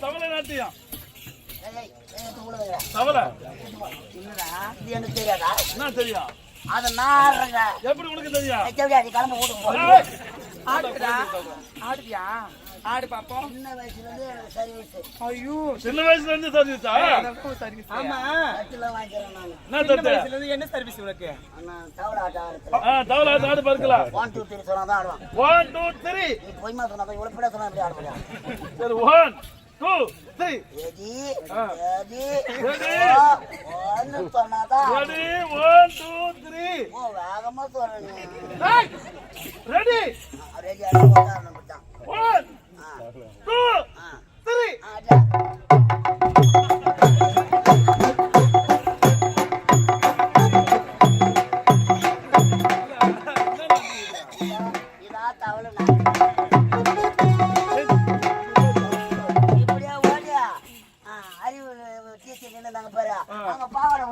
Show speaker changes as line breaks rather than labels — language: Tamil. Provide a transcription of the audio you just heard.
தவளை நாட்டியம்.
தவளை
என்னடா இது எனக்கு தெரியாதா?
என்ன தெரியும்?
அத நாறங்க.
எப்படி உனக்கு தெரியும்?
எப்படி கிளம்ப ஓட்டு போ.
ஆடுடா. ஆடுவியா? ஆடு பாப்போம்.
சின்ன வயசுல இருந்து சர்வீஸ்.
ஐயோ
சின்ன வயசுல இருந்து சர்வீஸா?
சர்வீஸ். ஆமா.
கட்டில வாங்கிக்கிறேன் நானு.
என்ன
சின்ன
தட்டு?
வயசுல இருந்து என்ன சர்வீஸ் உனக்கு?
நான் தவளை ஆடுறேன்.
தவளை ஆடு பார்க்கலாம்.
1 2 3 சொன்னா தான் ஆடுவான்.
1 2 3.
நீ பொய்மா சொன்னா தான் இவ்வளவு பேட சொன்னா எப்படி ஆட முடியும்?
சரி 1 2 3.
ஏடி
Ready.
ஒன்னு சொன்னாதான்.
Ready 1 2 3.
ஓ வேகமா சொல்றேன்.
Hey! Ready.
ரெடி ஆடுறேன் மச்சான்.
1 2 3.
ஆடா. இதா தவளை இப்படியே ஓடியா அறிவு டீச்சர் நின்று நாங்க பாரு அங்க பாவாடை